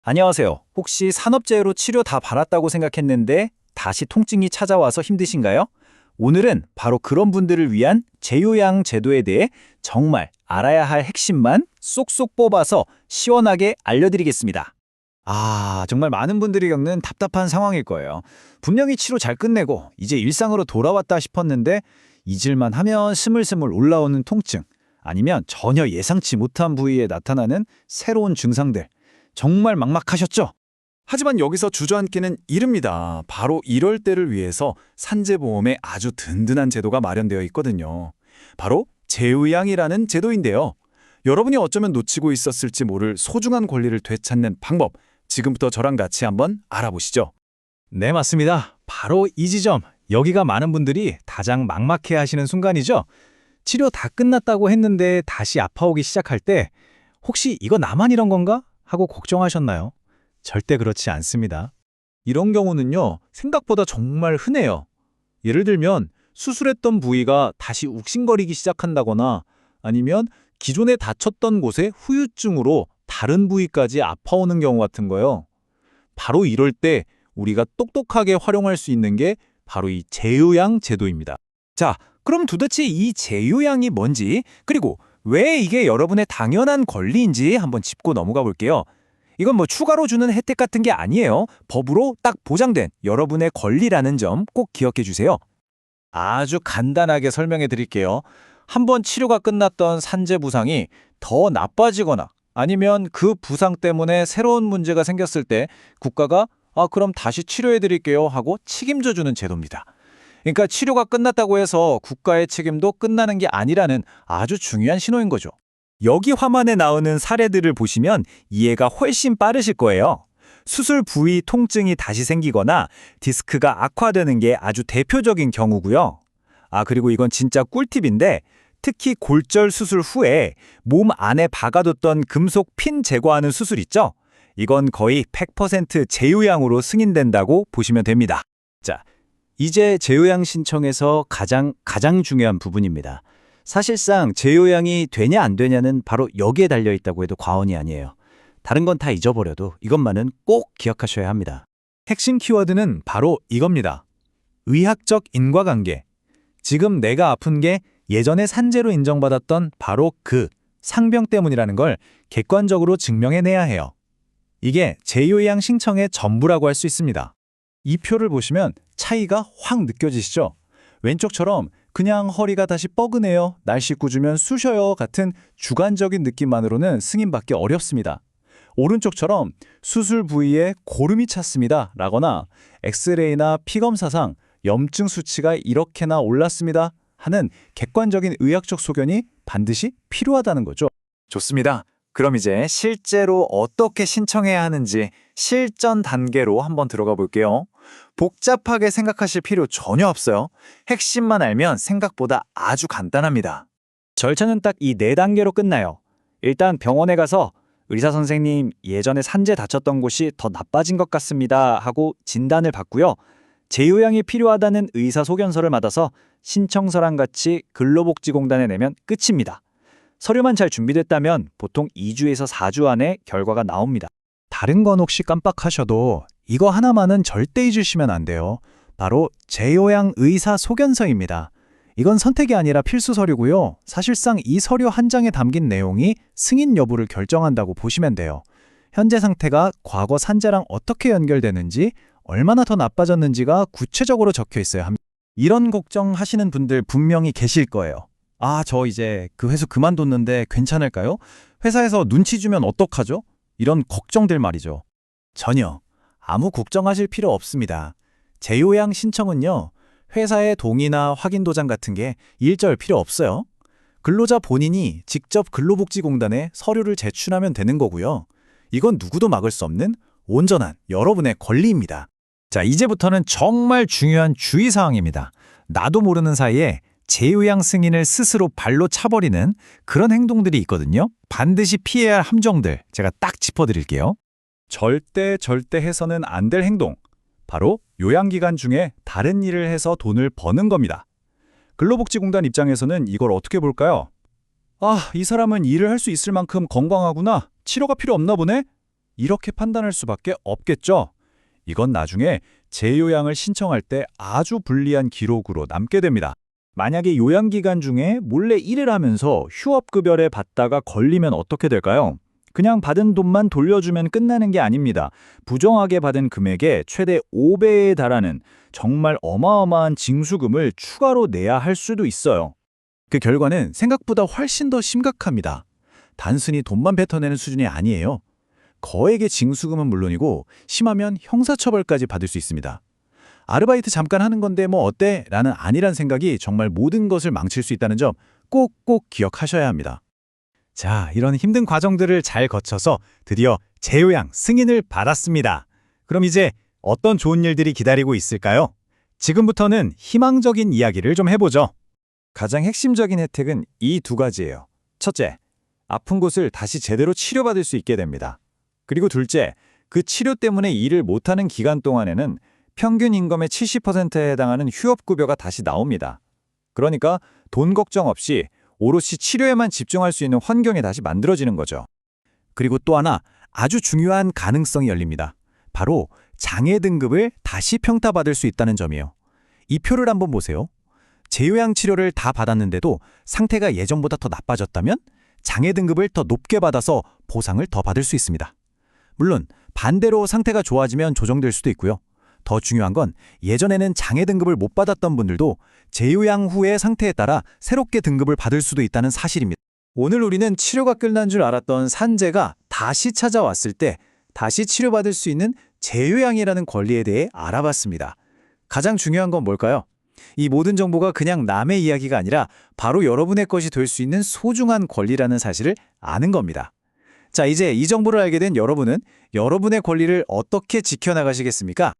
안녕하세요. 혹시 산업재해로 치료 다 받았다고 생각했는데 다시 통증이 찾아와서 힘드신가요? 오늘은 바로 그런 분들을 위한 재요양 제도에 대해 정말 알아야 할 핵심만 쏙쏙 뽑아서 시원하게 알려드리겠습니다. 정말 많은 분들이 겪는 답답한 상황일 거예요. 분명히 치료 잘 끝내고 이제 일상으로 돌아왔다 싶었는데 잊을만 하면 스물스물 올라오는 통증, 아니면 전혀 예상치 못한 부위에 나타나는 새로운 증상들. 정말 막막하셨죠? 하지만 여기서 주저앉기는 이릅니다. 바로 이럴 때를 위해서 산재보험에 아주 든든한 제도가 마련되어 있거든요. 바로 재의양이라는 제도인데요. 여러분이 어쩌면 놓치고 있었을지 모를 소중한 권리를 되찾는 방법, 지금부터 저랑 같이 한번 알아보시죠. 네, 맞습니다. 바로 이 지점, 여기가 많은 분들이 가장 막막해 하시는 순간이죠. 치료 다 끝났다고 했는데 다시 아파오기 시작할 때 혹시 이거 나만 이런 건가? 하고 걱정하셨나요? 절대 그렇지 않습니다. 이런 경우는요, 생각보다 정말 흔해요. 예를 들면 수술했던 부위가 다시 욱신거리기 시작한다거나 아니면 기존에 다쳤던 곳에 후유증으로 다른 부위까지 아파오는 경우 같은 거요. 바로 이럴 때 우리가 똑똑하게 활용할 수 있는 게 바로 이 재요양 제도입니다. 자, 그럼 도대체 이 재요양이 뭔지, 그리고 왜 이게 여러분의 당연한 권리인지 한번 짚고 넘어가 볼게요. 이건 뭐 추가로 주는 혜택 같은 게 아니에요. 법으로 딱 보장된 여러분의 권리라는 점 꼭 기억해 주세요. 아주 간단하게 설명해 드릴게요. 한번 치료가 끝났던 산재 부상이 더 나빠지거나 아니면 그 부상 때문에 새로운 문제가 생겼을 때 국가가 그럼 다시 치료해 드릴게요 하고 책임져 주는 제도입니다. 그러니까 치료가 끝났다고 해서 국가의 책임도 끝나는 게 아니라는 아주 중요한 신호인 거죠. 여기 화면에 나오는 사례들을 보시면 이해가 훨씬 빠르실 거예요. 수술 부위 통증이 다시 생기거나 디스크가 악화되는 게 아주 대표적인 경우고요. 그리고 이건 진짜 꿀팁인데 특히 골절 수술 후에 몸 안에 박아뒀던 금속 핀 제거하는 수술 있죠? 이건 거의 100% 재요양으로 승인된다고 보시면 됩니다. 자, 이제 재요양 신청에서 가장 중요한 부분입니다. 사실상 재요양이 되냐 안 되냐는 바로 여기에 달려 있다고 해도 과언이 아니에요. 다른 건 다 잊어버려도 이것만은 꼭 기억하셔야 합니다. 핵심 키워드는 바로 이겁니다. 의학적 인과관계. 지금 내가 아픈 게 예전에 산재로 인정받았던 바로 그 상병 때문이라는 걸 객관적으로 증명해내야 해요. 이게 재요양 신청의 전부라고 할 수 있습니다. 이 표를 보시면 차이가 확 느껴지시죠? 왼쪽처럼 그냥 허리가 다시 뻐근해요, 날씨 꾸주면 쑤셔요 같은 주관적인 느낌만으로는 승인받기 어렵습니다. 오른쪽처럼 수술 부위에 고름이 찼습니다 라거나 엑스레이나 피검사상 염증 수치가 이렇게나 올랐습니다 하는 객관적인 의학적 소견이 반드시 필요하다는 거죠. 좋습니다. 그럼 이제 실제로 어떻게 신청해야 하는지 실전 단계로 한번 들어가 볼게요. 복잡하게 생각하실 필요 전혀 없어요. 핵심만 알면 생각보다 아주 간단합니다. 절차는 딱 이 4단계로 끝나요. 일단 병원에 가서 의사 선생님, 예전에 산재 다쳤던 곳이 더 나빠진 것 같습니다 하고 진단을 받고요. 재요양이 필요하다는 의사 소견서를 받아서 신청서랑 같이 근로복지공단에 내면 끝입니다. 서류만 잘 준비됐다면 보통 2주에서 4주 안에 결과가 나옵니다. 다른 건 혹시 깜빡하셔도 이거 하나만은 절대 잊으시면 안 돼요. 바로 재요양 의사 소견서입니다. 이건 선택이 아니라 필수 서류고요. 사실상 이 서류 한 장에 담긴 내용이 승인 여부를 결정한다고 보시면 돼요. 현재 상태가 과거 산재랑 어떻게 연결되는지, 얼마나 더 나빠졌는지가 구체적으로 적혀 있어야 합니다. 이런 걱정하시는 분들 분명히 계실 거예요. 저 이제 그 회사 그만뒀는데 괜찮을까요? 회사에서 눈치 주면 어떡하죠? 이런 걱정들 말이죠. 전혀 아무 걱정하실 필요 없습니다. 재요양 신청은요, 회사의 동의나 확인 도장 같은 게 일절 필요 없어요. 근로자 본인이 직접 근로복지공단에 서류를 제출하면 되는 거고요. 이건 누구도 막을 수 없는 온전한 여러분의 권리입니다. 자, 이제부터는 정말 중요한 주의사항입니다. 나도 모르는 사이에 재요양 승인을 스스로 발로 차버리는 그런 행동들이 있거든요. 반드시 피해야 할 함정들 제가 딱 짚어드릴게요. 절대 해서는 안 될 행동. 바로 요양기간 중에 다른 일을 해서 돈을 버는 겁니다. 근로복지공단 입장에서는 이걸 어떻게 볼까요? 이 사람은 일을 할 수 있을 만큼 건강하구나. 치료가 필요 없나 보네? 이렇게 판단할 수밖에 없겠죠. 이건 나중에 재요양을 신청할 때 아주 불리한 기록으로 남게 됩니다. 만약에 요양기간 중에 몰래 일을 하면서 휴업급여를 받다가 걸리면 어떻게 될까요? 그냥 받은 돈만 돌려주면 끝나는 게 아닙니다. 부정하게 받은 금액의 최대 5배에 달하는 정말 어마어마한 징수금을 추가로 내야 할 수도 있어요. 그 결과는 생각보다 훨씬 더 심각합니다. 단순히 돈만 뱉어내는 수준이 아니에요. 거액의 징수금은 물론이고 심하면 형사처벌까지 받을 수 있습니다. 아르바이트 잠깐 하는 건데 뭐 어때? 라는 아니란 생각이 정말 모든 것을 망칠 수 있다는 점 꼭꼭 기억하셔야 합니다. 자, 이런 힘든 과정들을 잘 거쳐서 드디어 재요양 승인을 받았습니다. 그럼 이제 어떤 좋은 일들이 기다리고 있을까요? 지금부터는 희망적인 이야기를 좀 해보죠. 가장 핵심적인 혜택은 이 두 가지예요. 첫째, 아픈 곳을 다시 제대로 치료받을 수 있게 됩니다. 그리고 둘째, 그 치료 때문에 일을 못하는 기간 동안에는 평균 임금의 70%에 해당하는 휴업급여가 다시 나옵니다. 그러니까 돈 걱정 없이 오롯이 치료에만 집중할 수 있는 환경이 다시 만들어지는 거죠. 그리고 또 하나 아주 중요한 가능성이 열립니다. 바로 장애 등급을 다시 평가받을 수 있다는 점이에요. 이 표를 한번 보세요. 재요양 치료를 다 받았는데도 상태가 예전보다 더 나빠졌다면 장애 등급을 더 높게 받아서 보상을 더 받을 수 있습니다. 물론 반대로 상태가 좋아지면 조정될 수도 있고요. 더 중요한 건 예전에는 장애 등급을 못 받았던 분들도 재요양 후의 상태에 따라 새롭게 등급을 받을 수도 있다는 사실입니다. 오늘 우리는 치료가 끝난 줄 알았던 산재가 다시 찾아왔을 때 다시 치료받을 수 있는 재요양이라는 권리에 대해 알아봤습니다. 가장 중요한 건 뭘까요? 이 모든 정보가 그냥 남의 이야기가 아니라 바로 여러분의 것이 될 수 있는 소중한 권리라는 사실을 아는 겁니다. 자, 이제 이 정보를 알게 된 여러분은 여러분의 권리를 어떻게 지켜나가시겠습니까?